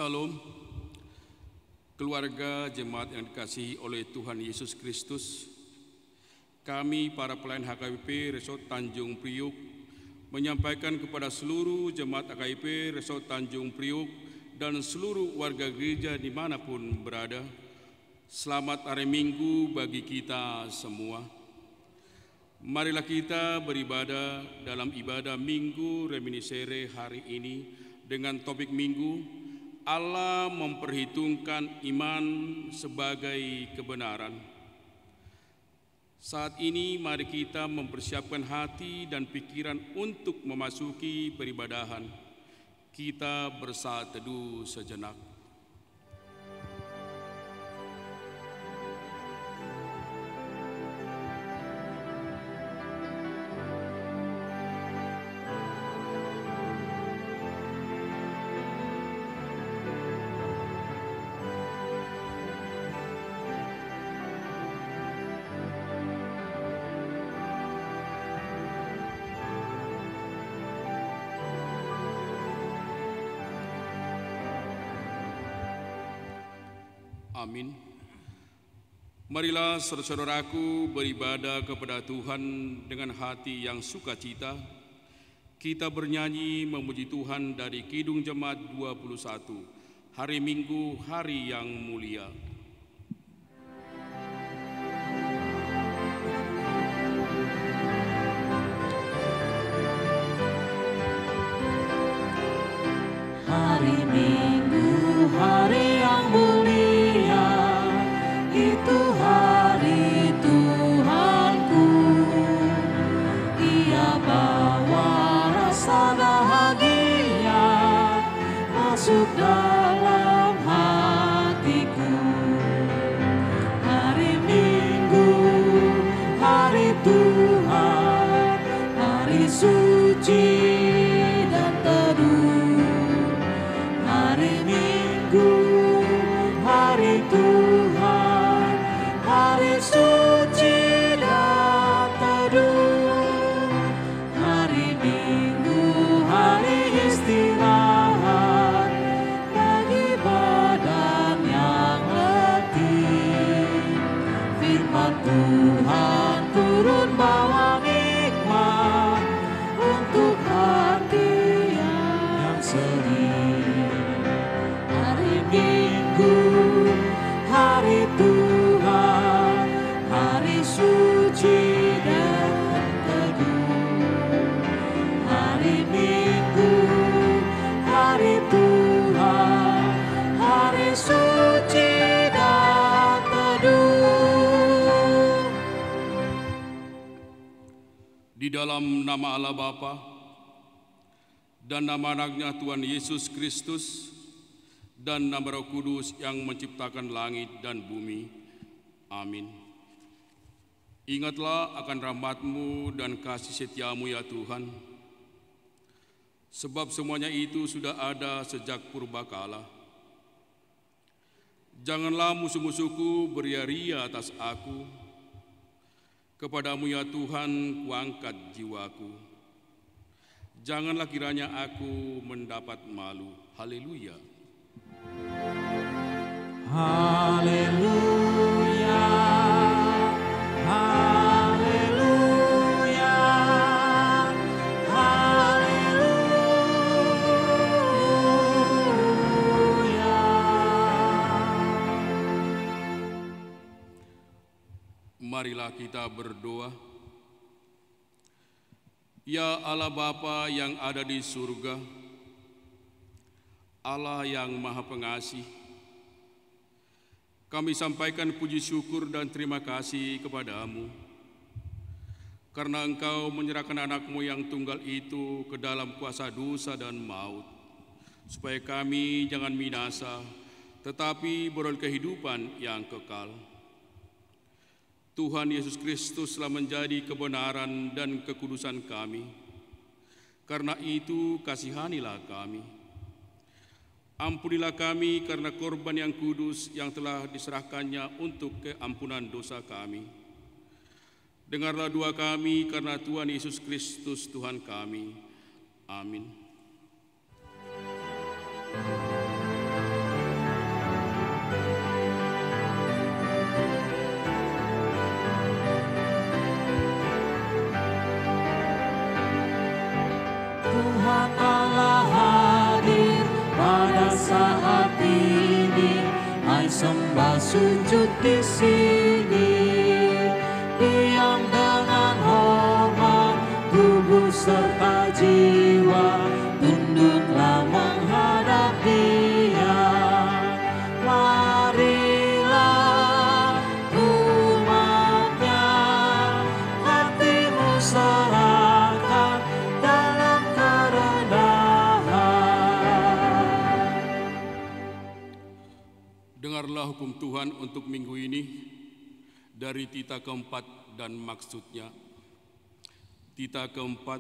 Shalom, keluarga jemaat yang dikasihi oleh Tuhan Yesus Kristus. Kami para pelayan HKBP Resort Tanjung Priuk menyampaikan kepada seluruh jemaat HKBP Resort Tanjung Priuk dan seluruh warga gereja dimanapun berada, selamat hari Minggu bagi kita semua. Marilah kita beribadah dalam ibadah Minggu Reminiscere hari ini dengan topik Minggu Allah memperhitungkan iman sebagai kebenaran. Saat ini mari kita mempersiapkan hati dan pikiran untuk memasuki peribadahan. Kita bersaat teduh sejenak. Amin. Marilah saudara-saudaraku beribadah kepada Tuhan dengan hati yang sukacita. Kita bernyanyi memuji Tuhan dari Kidung Jemaat 21, Hari Minggu, Hari yang Mulia. Hari Minggu, hari yang mulia, itu hari Tuhanku. Ia bawa rasa bahagia masuk dalam hatiku. Hari Minggu, hari Tuhan, hari suci dan teduh. Hari Minggu, hari Tuhan, hari suci dan teduh. Hari Minggu, hari istirahat bagi badan yang letih. Firman Tuhan turun bawa nikmat untuk hati yang sedih. Hari Minggu, hari Tuhan, hari suci dan teduh. Hari Minggu, hari Tuhan, hari suci dan teduh. Di dalam nama Allah Bapa dan nama anaknya Tuhan Yesus Kristus dan nama Roh Kudus yang menciptakan langit dan bumi. Amin. Ingatlah akan rahmat-Mu dan kasih setia-Mu ya Tuhan, sebab semuanya itu sudah ada sejak purbakala. Janganlah musuh-musuhku beria-ria atas aku. Kepadamu ya Tuhan kuangkat jiwaku. Janganlah kiranya aku mendapat malu. Haleluya. Haleluya, haleluya, haleluya. Marilah kita berdoa. Ya Allah Bapa yang ada di surga, Allah yang Maha Pengasih, kami sampaikan puji syukur dan terima kasih kepadamu karena Engkau menyerahkan anak-Mu yang tunggal itu ke dalam kuasa dosa dan maut, supaya kami jangan binasa, tetapi beroleh kehidupan yang kekal. Tuhan Yesus Kristus telah menjadi kebenaran dan kekudusan kami. Karena itu kasihanilah kami. Ampunilah kami karena korban yang kudus yang telah diserahkannya untuk keampunan dosa kami. Dengarlah doa kami karena Tuhan Yesus Kristus Tuhan kami. Amin. sembah sujud di sini, diam dengan hormat, tubuh serta jiwa, tunduklah menghadap Dia. Marilah umatnya, hatimu serahkan dalam kerendahan. Dengarlah hukum Tuhan untuk minggu ini dari tita keempat dan maksudnya. Tita keempat,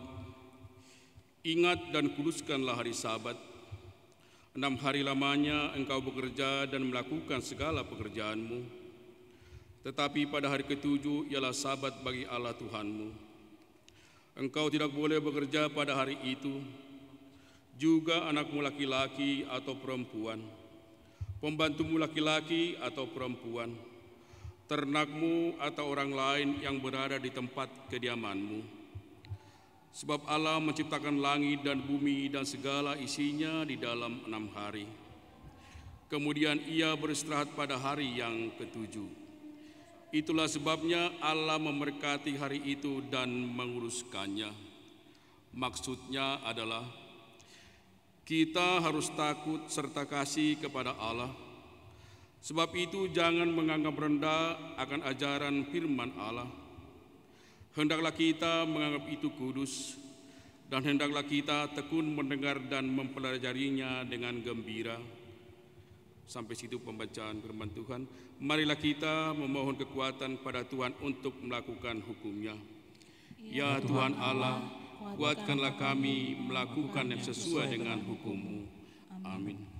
ingat dan kuduskanlah hari Sabat. 6 hari lamanya engkau bekerja dan melakukan segala pekerjaanmu. Tetapi pada hari ketujuh ialah Sabat bagi Allah Tuhanmu. Engkau tidak boleh bekerja pada hari itu, juga anakmu laki-laki atau perempuan, pembantumu laki-laki atau perempuan, ternakmu atau orang lain yang berada di tempat kediamanmu. Sebab Allah menciptakan langit dan bumi dan segala isinya di dalam 6 hari. Kemudian Ia beristirahat pada hari yang ketujuh. Itulah sebabnya Allah memberkati hari itu dan menguruskannya. Maksudnya adalah kita harus takut serta kasih kepada Allah. Sebab itu jangan menganggap rendah akan ajaran firman Allah. Hendaklah kita menganggap itu kudus, dan hendaklah kita tekun mendengar dan mempelajarinya dengan gembira. Sampai situ pembacaan firman Tuhan. Marilah kita memohon kekuatan pada Tuhan untuk melakukan hukum-Nya. Ya Tuhan Allah, kuatkanlah kami melakukan yang sesuai dengan hukum-Mu. Amin.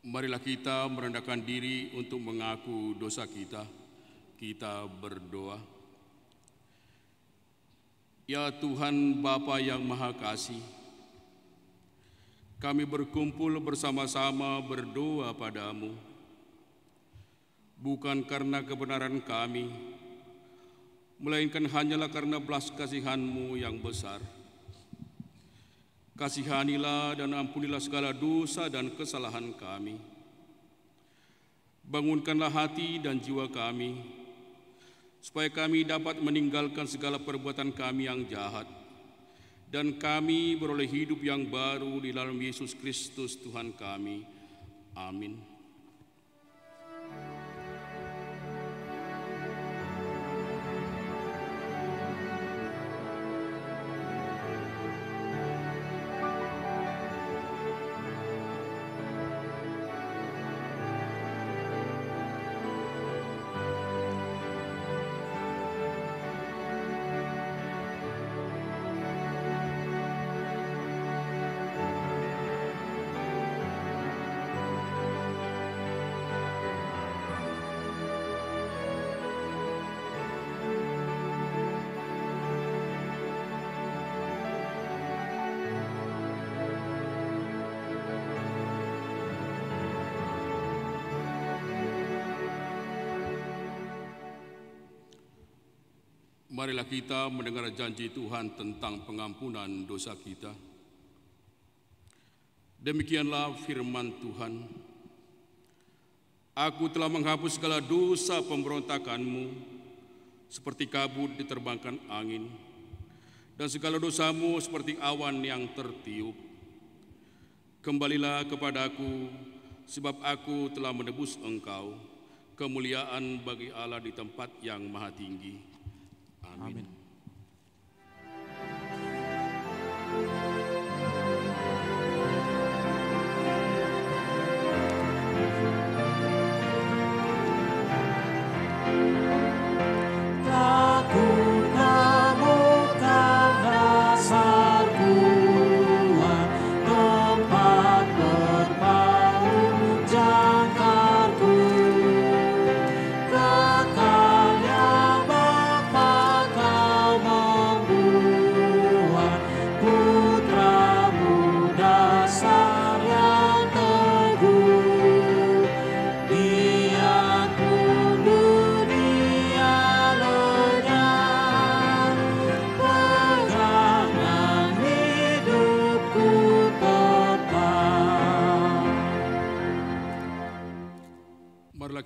Marilah kita merendahkan diri untuk mengaku dosa kita. Kita berdoa. Ya Tuhan Bapa yang Maha Kasih, kami berkumpul bersama-sama berdoa padamu, bukan karena kebenaran kami, melainkan hanyalah karena belas kasihan-Mu yang besar. Kasihanilah dan ampunilah segala dosa dan kesalahan kami. Bangunkanlah hati dan jiwa kami, supaya kami dapat meninggalkan segala perbuatan kami yang jahat, dan kami beroleh hidup yang baru di dalam Yesus Kristus Tuhan kami. Amin. Marilah kita mendengar janji Tuhan tentang pengampunan dosa kita. Demikianlah firman Tuhan. Aku telah menghapus segala dosa pemberontakanmu, seperti kabut diterbangkan angin, dan segala dosamu seperti awan yang tertiup. Kembalilah kepadaku, sebab aku telah menebus engkau. Kemuliaan bagi Allah di tempat yang maha tinggi. Amin.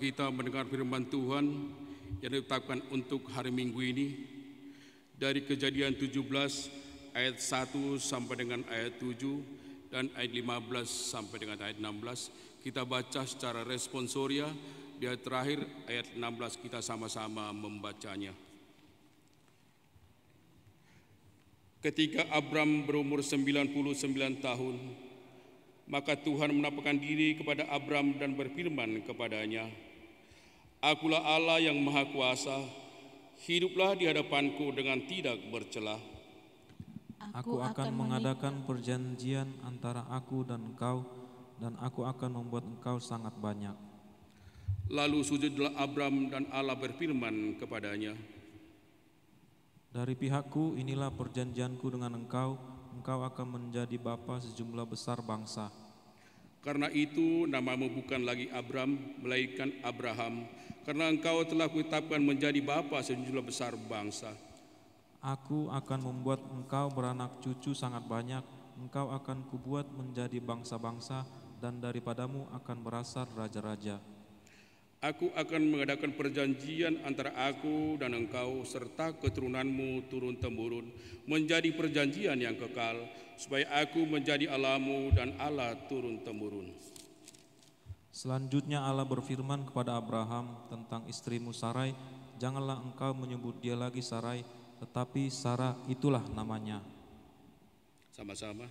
Kita mendengar firman Tuhan yang ditetapkan untuk hari Minggu ini dari Kejadian 17 ayat 1 sampai dengan ayat 7 dan ayat 15 sampai dengan ayat 16. Kita baca secara responsoria, di ayat terakhir ayat 16 kita sama-sama membacanya. Ketika Abram berumur 99 tahun, maka Tuhan menampakkan diri kepada Abram dan berfirman kepadanya, Akulah Allah yang Maha Kuasa, hiduplah di hadapanku dengan tidak bercela. Aku akan mengadakan perjanjian antara aku dan engkau, dan aku akan membuat engkau sangat banyak. Lalu sujudlah Abram dan Allah berfirman kepadanya, Dari pihakku inilah perjanjianku dengan engkau, engkau akan menjadi bapa sejumlah besar bangsa. Karena itu namamu bukan lagi Abram, melainkan Abraham, karena engkau telah kutetapkan menjadi bapa sejumlah besar bangsa. Aku akan membuat engkau beranak cucu sangat banyak, engkau akan kubuat menjadi bangsa-bangsa, dan daripadamu akan berasal raja-raja. Aku akan mengadakan perjanjian antara aku dan engkau serta keturunanmu turun-temurun, menjadi perjanjian yang kekal, supaya aku menjadi Allahmu dan Allah turun-temurun. Selanjutnya Allah berfirman kepada Abraham tentang istrimu Sarai, janganlah engkau menyebut dia lagi Sarai, tetapi Sarah itulah namanya. Sama-sama.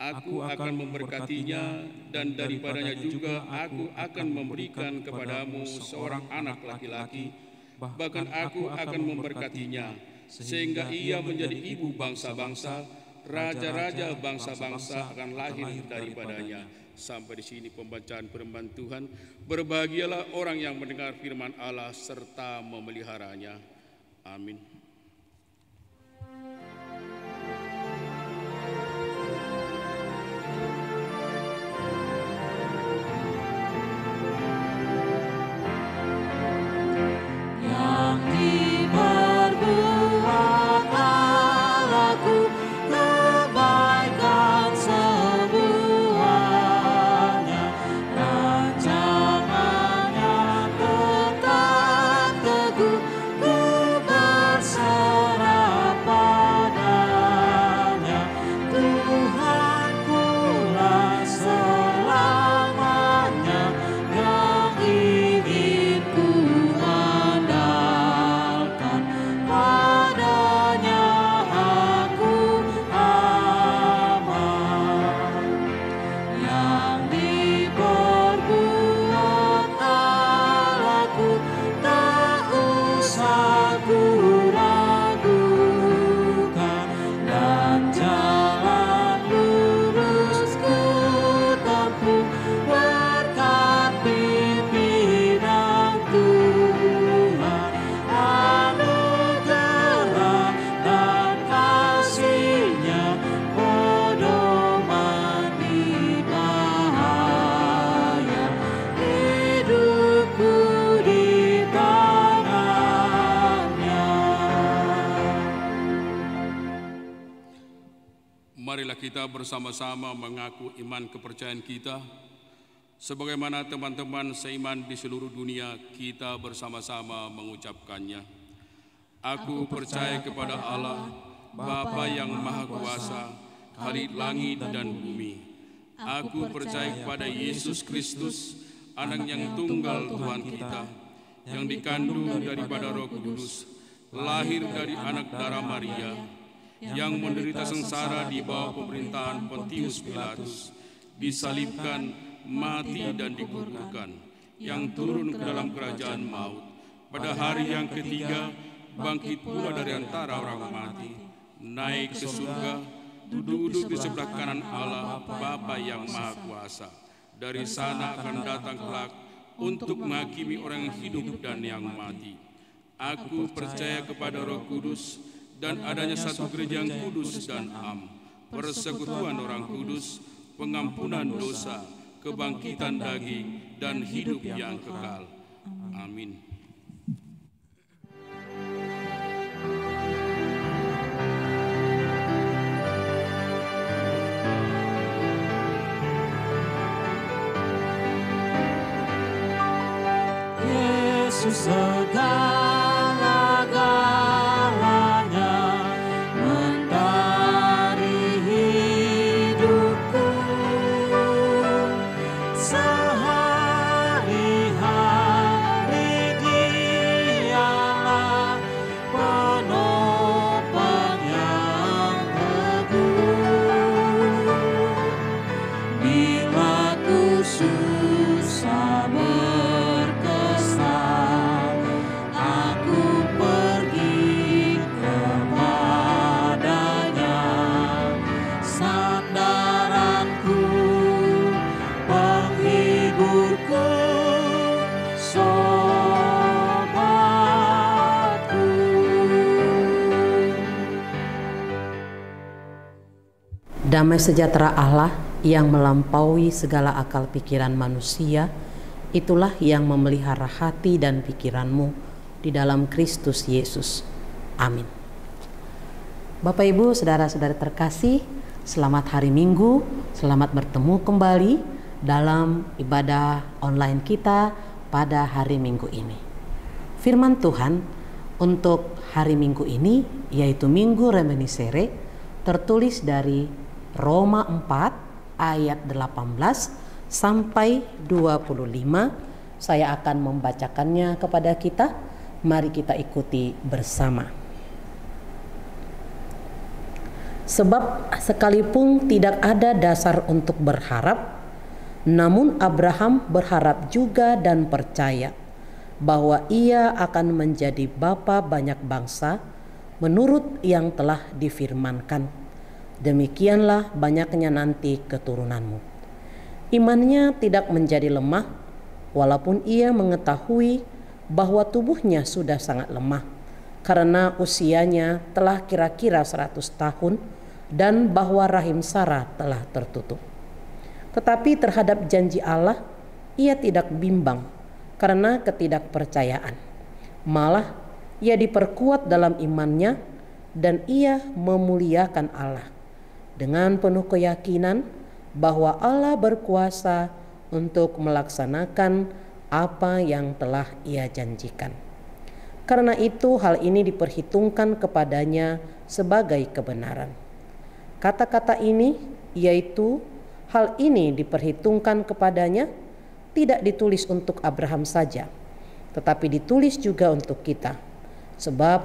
Aku akan memberkatinya, dan daripadanya juga aku akan memberikan kepadamu seorang anak laki-laki. Bahkan aku akan memberkatinya, sehingga ia menjadi ibu bangsa-bangsa, raja-raja bangsa-bangsa akan lahir daripadanya. Sampai di sini pembacaan firman Tuhan. Berbahagialah orang yang mendengar firman Allah serta memeliharanya. Amin. Bersama kita bersama-sama mengaku iman kepercayaan kita, sebagaimana teman-teman seiman di seluruh dunia kita bersama-sama mengucapkannya. Aku percaya kepada Allah, Bapa yang Maha Kuasa, Khalik langit dan bumi. Aku percaya kepada Yesus Kristus, Anak yang tunggal Tuhan kita, yang dikandung daripada Roh Kudus, lahir dari anak darah Maria, yang menderita sengsara di bawah pemerintahan Pontius Pilatus, disalibkan, mati dan dikuburkan, yang turun ke dalam kerajaan maut. Pada hari yang ketiga, bangkit pula dari antara orang mati, naik ke surga, duduk di sebelah kanan Allah, Bapa yang Maha Kuasa. Dari sana akan datang kelak untuk menghakimi orang yang hidup dan yang mati. Aku percaya kepada Roh Kudus dan adanya satu gereja yang kudus dan am, persekutuan orang kudus, pengampunan dosa, kebangkitan daging, dan hidup yang kekal. Amin. Yesus segala-galanya, mentari hidupku, sehari-hari Dialah penopang yang teguh. Bila ku susah Damai sejahtera Allah yang melampaui segala akal pikiran manusia, itulah yang memelihara hati dan pikiranmu di dalam Kristus Yesus. Amin. Bapak Ibu, saudara-saudari terkasih, selamat hari Minggu, selamat bertemu kembali dalam ibadah online kita pada hari Minggu ini. Firman Tuhan untuk hari Minggu ini yaitu Minggu Reminiscere, tertulis dari Roma 4 ayat 18 sampai 25. Saya akan membacakannya kepada kita. Mari kita ikuti bersama. Sebab sekalipun tidak ada dasar untuk berharap, namun Abraham berharap juga dan percaya bahwa ia akan menjadi bapa banyak bangsa menurut yang telah difirmankan. Demikianlah banyaknya nanti keturunanmu. Imannya tidak menjadi lemah, walaupun ia mengetahui bahwa tubuhnya sudah sangat lemah, karena usianya telah kira-kira 100 tahun, dan bahwa rahim Sarah telah tertutup. Tetapi terhadap janji Allah, ia tidak bimbang karena ketidakpercayaan. Malah ia diperkuat dalam imannya, dan ia memuliakan Allah dengan penuh keyakinan bahwa Allah berkuasa untuk melaksanakan apa yang telah ia janjikan. Karena itu hal ini diperhitungkan kepadanya sebagai kebenaran. Kata-kata ini, yaitu hal ini diperhitungkan kepadanya, tidak ditulis untuk Abraham saja, tetapi ditulis juga untuk kita. Sebab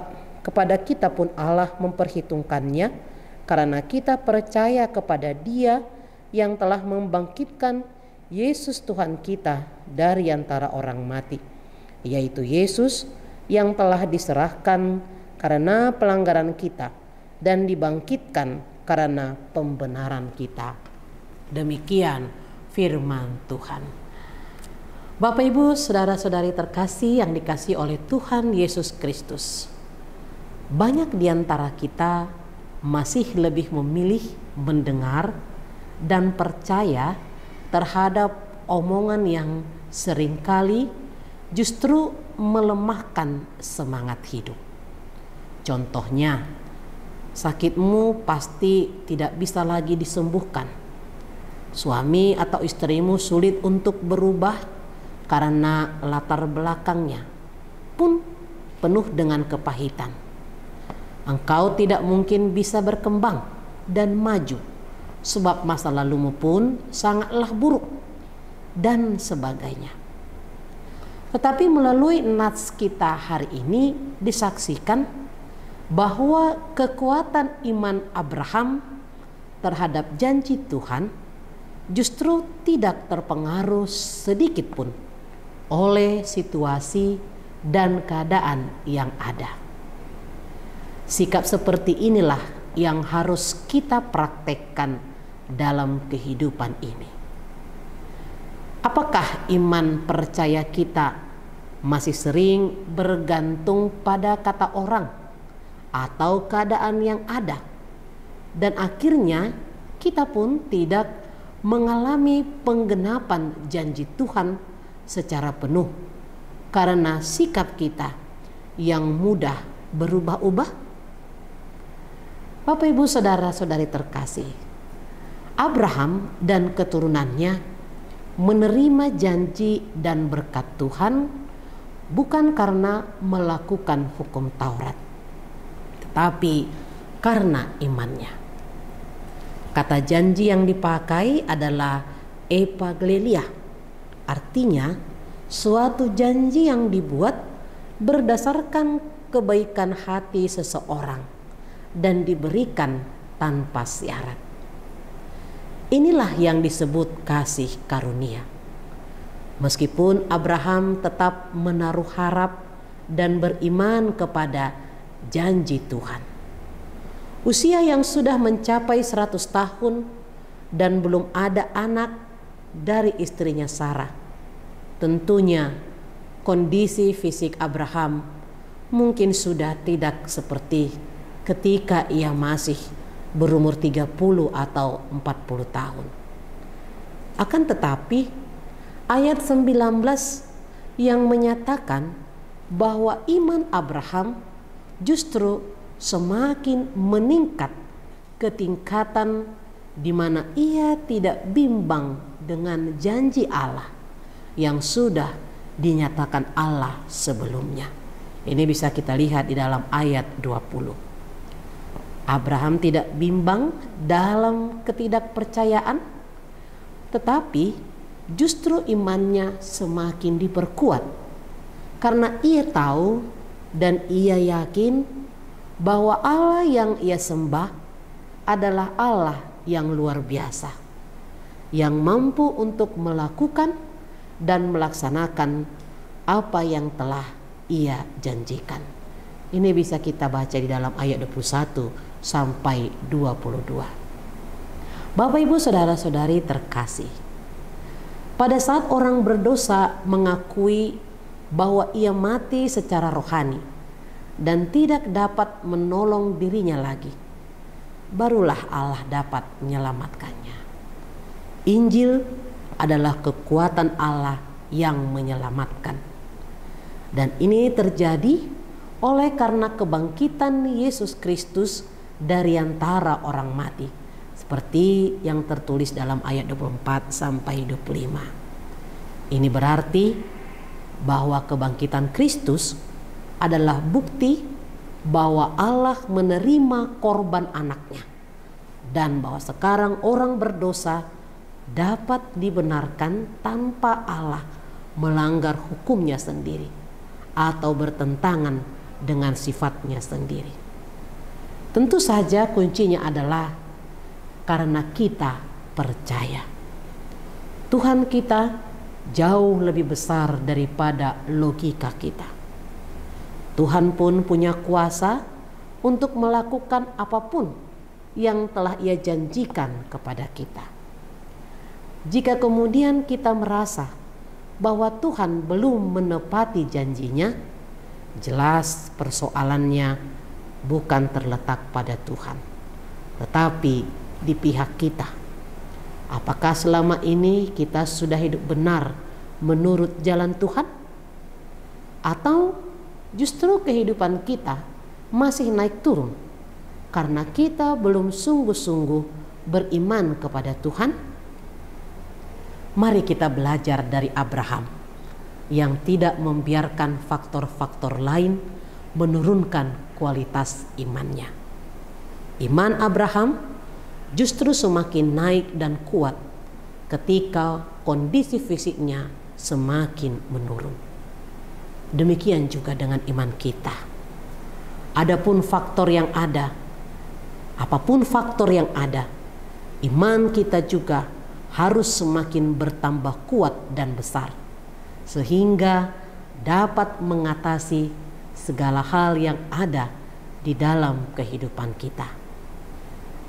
kepada kita pun Allah memperhitungkannya, karena kita percaya kepada Dia yang telah membangkitkan Yesus Tuhan kita dari antara orang mati, yaitu Yesus yang telah diserahkan karena pelanggaran kita dan dibangkitkan karena pembenaran kita. Demikian firman Tuhan. Bapak Ibu, saudara-saudari terkasih yang dikasihi oleh Tuhan Yesus Kristus, banyak di antara kita masih lebih memilih mendengar dan percaya terhadap omongan yang seringkali justru melemahkan semangat hidup. Contohnya, sakitmu pasti tidak bisa lagi disembuhkan. Suami atau istrimu sulit untuk berubah karena latar belakangnya pun penuh dengan kepahitan. Engkau tidak mungkin bisa berkembang dan maju sebab masa lalumu pun sangatlah buruk dan sebagainya. Tetapi melalui nats kita hari ini disaksikan bahwa kekuatan iman Abraham terhadap janji Tuhan justru tidak terpengaruh sedikit pun oleh situasi dan keadaan yang ada. Sikap seperti inilah yang harus kita praktekkan dalam kehidupan ini. Apakah iman percaya kita masih sering bergantung pada kata orang atau keadaan yang ada, dan akhirnya kita pun tidak mengalami penggenapan janji Tuhan secara penuh karena sikap kita yang mudah berubah-ubah? Bapak, Ibu, saudara-saudari terkasih, Abraham dan keturunannya menerima janji dan berkat Tuhan bukan karena melakukan hukum Taurat, tetapi karena imannya. Kata janji yang dipakai adalah epaglelia, artinya suatu janji yang dibuat berdasarkan kebaikan hati seseorang dan diberikan tanpa syarat. Inilah yang disebut kasih karunia. Meskipun Abraham tetap menaruh harap dan beriman kepada janji Tuhan. Usia yang sudah mencapai 100 tahun dan belum ada anak dari istrinya Sarah. Tentunya kondisi fisik Abraham mungkin sudah tidak seperti ketika ia masih berumur 30 atau 40 tahun. Akan tetapi ayat 19 yang menyatakan bahwa iman Abraham justru semakin meningkat ke tingkatan di mana ia tidak bimbang dengan janji Allah yang sudah dinyatakan Allah sebelumnya. Ini bisa kita lihat di dalam ayat 20. Abraham tidak bimbang dalam ketidakpercayaan, tetapi justru imannya semakin diperkuat karena ia tahu dan ia yakin bahwa Allah yang ia sembah adalah Allah yang luar biasa, yang mampu untuk melakukan dan melaksanakan apa yang telah ia janjikan. Ini bisa kita baca di dalam ayat 21 sampai 22. Bapak, Ibu, saudara-saudari terkasih, pada saat orang berdosa mengakui bahwa ia mati secara rohani dan tidak dapat menolong dirinya lagi, barulah Allah dapat menyelamatkannya. Injil adalah kekuatan Allah yang menyelamatkan. Dan ini terjadi oleh karena kebangkitan Yesus Kristus dari antara orang mati, seperti yang tertulis dalam ayat 24 sampai 25. Ini berarti bahwa kebangkitan Kristus adalah bukti bahwa Allah menerima korban anaknya, dan bahwa sekarang orang berdosa dapat dibenarkan tanpa Allah melanggar hukumnya sendiri atau bertentangan dengan sifatnya sendiri. Tentu saja kuncinya adalah karena kita percaya. Tuhan kita jauh lebih besar daripada logika kita. Tuhan pun punya kuasa untuk melakukan apapun yang telah Ia janjikan kepada kita. Jika kemudian kita merasa bahwa Tuhan belum menepati janjinya, jelas persoalannya bukan terletak pada Tuhan, tetapi di pihak kita. Apakah selama ini kita sudah hidup benar menurut jalan Tuhan? Atau justru kehidupan kita masih naik turun karena kita belum sungguh-sungguh beriman kepada Tuhan? Mari kita belajar dari Abraham yang tidak membiarkan faktor-faktor lain menurunkan kualitas imannya. Iman Abraham justru semakin naik dan kuat ketika kondisi fisiknya semakin menurun. Demikian juga dengan iman kita. Adapun faktor yang ada, apapun faktor yang ada, iman kita juga harus semakin bertambah kuat dan besar, sehingga dapat mengatasi segala hal yang ada di dalam kehidupan kita.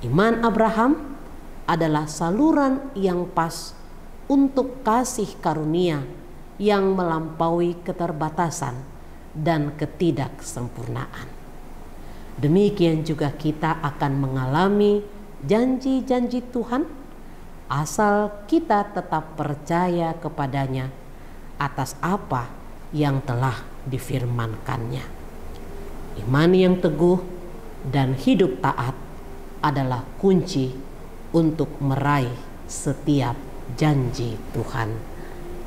Iman Abraham adalah saluran yang pas untuk kasih karunia yang melampaui keterbatasan dan ketidaksempurnaan. Demikian juga kita akan mengalami janji-janji Tuhan asal kita tetap percaya kepadanya atas apa yang telah difirmankannya. Iman yang teguh dan hidup taat adalah kunci untuk meraih setiap janji Tuhan.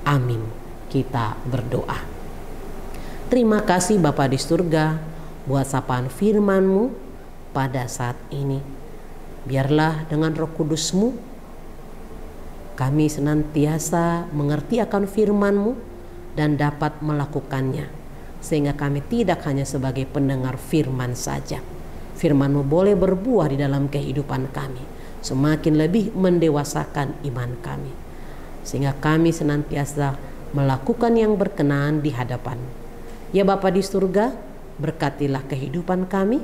Amin. Kita berdoa. Terima kasih Bapa di surga buat sapaan firman-Mu pada saat ini. Biarlah dengan Roh Kudus-Mu kami senantiasa mengerti akan firman-Mu dan dapat melakukannya, sehingga kami tidak hanya sebagai pendengar firman saja. Firman-Mu boleh berbuah di dalam kehidupan kami, semakin lebih mendewasakan iman kami, sehingga kami senantiasa melakukan yang berkenan di hadapan. Ya Bapa di surga, berkatilah kehidupan kami,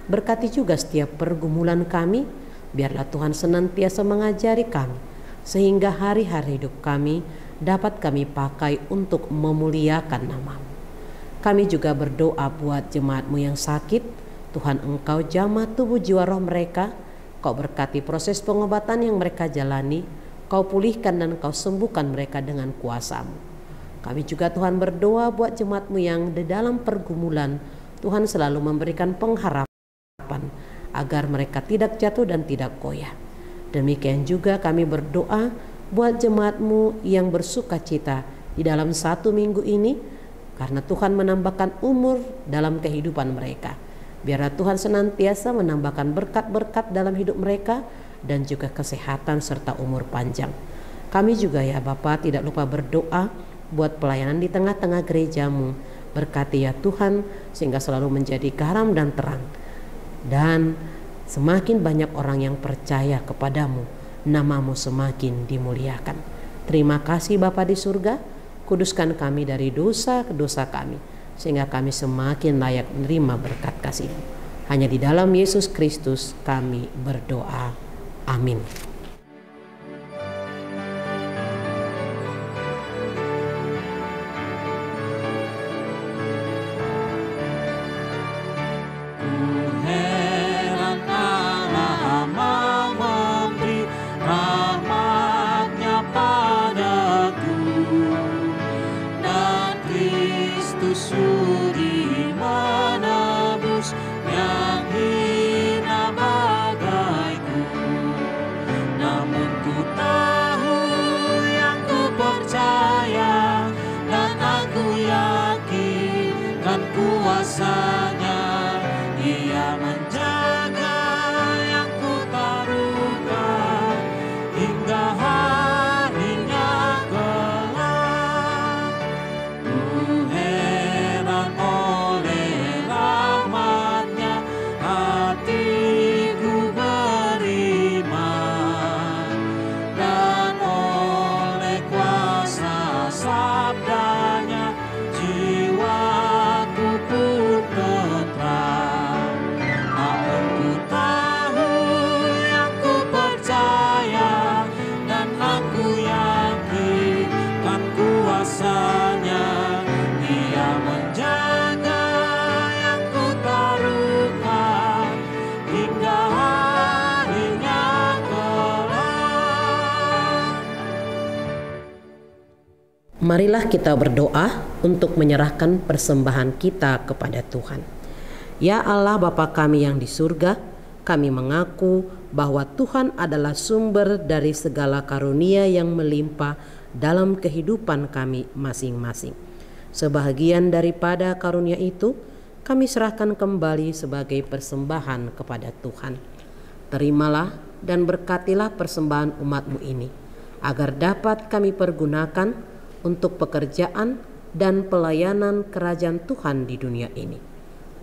berkati juga setiap pergumulan kami. Biarlah Tuhan senantiasa mengajari kami, sehingga hari-hari hidup kami dapat kami pakai untuk memuliakan nama-Mu. Kami juga berdoa buat jemaat-Mu yang sakit. Tuhan, Engkau jamah tubuh jiwa roh mereka. Kau berkati proses pengobatan yang mereka jalani. Kau pulihkan dan Kau sembuhkan mereka dengan kuasa-Mu. Kami juga Tuhan berdoa buat jemaat-Mu yang di dalam pergumulan. Tuhan selalu memberikan pengharapan agar mereka tidak jatuh dan tidak goyah. Demikian juga kami berdoa buat jemaat-Mu yang bersuka cita di dalam 1 minggu ini, karena Tuhan menambahkan umur dalam kehidupan mereka. Biarlah Tuhan senantiasa menambahkan berkat-berkat dalam hidup mereka dan juga kesehatan serta umur panjang. Kami juga ya Bapa tidak lupa berdoa buat pelayanan di tengah-tengah gereja-Mu. Berkati ya Tuhan, sehingga selalu menjadi garam dan terang. Dan semakin banyak orang yang percaya kepadamu, nama-Mu semakin dimuliakan. Terima kasih Bapa di surga, kuduskan kami dari dosa-dosa kami, sehingga kami semakin layak menerima berkat kasih-Mu. Hanya di dalam Yesus Kristus kami berdoa. Amin. Marilah kita berdoa untuk menyerahkan persembahan kita kepada Tuhan. Ya Allah Bapa kami yang di surga, kami mengaku bahwa Tuhan adalah sumber dari segala karunia yang melimpah dalam kehidupan kami masing-masing. Sebahagian daripada karunia itu kami serahkan kembali sebagai persembahan kepada Tuhan. Terimalah dan berkatilah persembahan umat-Mu ini, agar dapat kami pergunakan untuk pekerjaan dan pelayanan kerajaan Tuhan di dunia ini.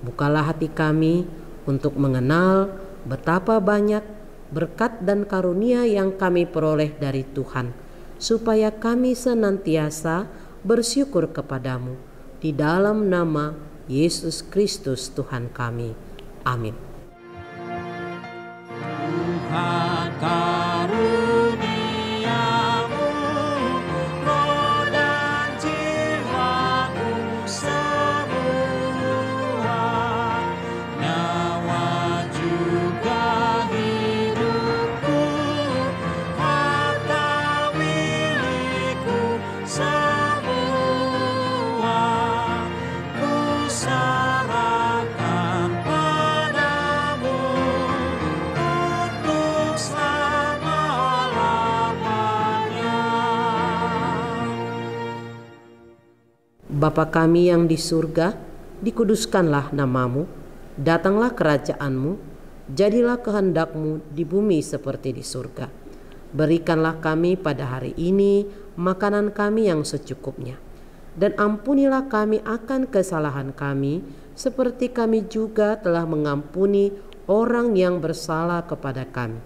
Bukalah hati kami untuk mengenal betapa banyak berkat dan karunia yang kami peroleh dari Tuhan, supaya kami senantiasa bersyukur kepadamu di dalam nama Yesus Kristus Tuhan kami. Amin. Tuhan karuniamu, roh dan jiwaku semua, nyawa juga hidupku, harta milikku semua, ku serahkan padamu untuk selama-lamanya. Bapa kami yang di surga, dikuduskanlah namamu, datanglah kerajaanmu, jadilah kehendak-Mu di bumi seperti di surga. Berikanlah kami pada hari ini makanan kami yang secukupnya, dan ampunilah kami akan kesalahan kami, seperti kami juga telah mengampuni orang yang bersalah kepada kami.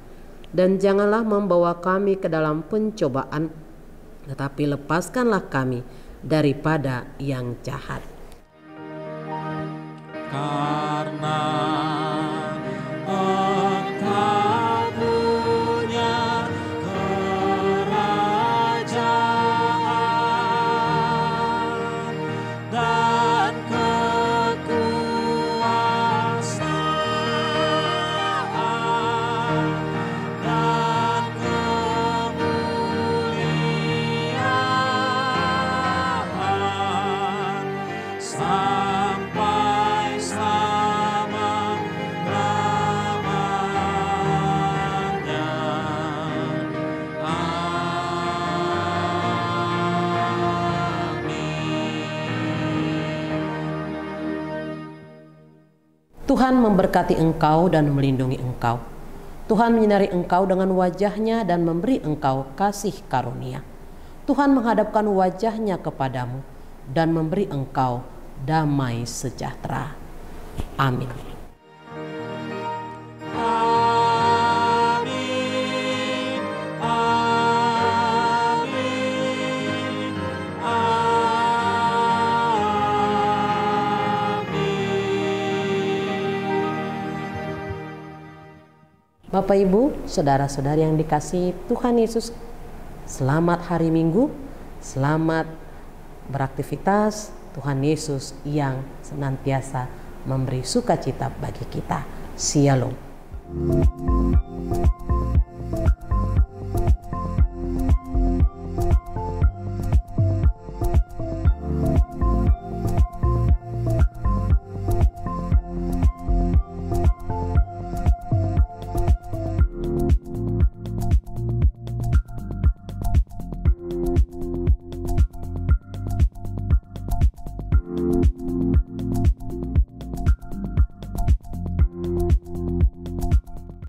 Dan janganlah membawa kami ke dalam pencobaan, tetapi lepaskanlah kami daripada yang jahat. Karena Engkau punya kerajaan dan kekuasaan dan kemuliaan sampai selama-lamanya. Amin. Tuhan memberkati engkau dan melindungi engkau. Tuhan menyinari engkau dengan wajah-Nya dan memberi engkau kasih karunia. Tuhan menghadapkan wajah-Nya kepadamu dan memberi engkau damai sejahtera. Amin. Amin. Amin. Bapak, Ibu, saudara-saudari yang dikasihi Tuhan Yesus, selamat hari Minggu, selamat beraktivitas. Tuhan Yesus yang senantiasa memberi sukacita bagi kita. Shalom.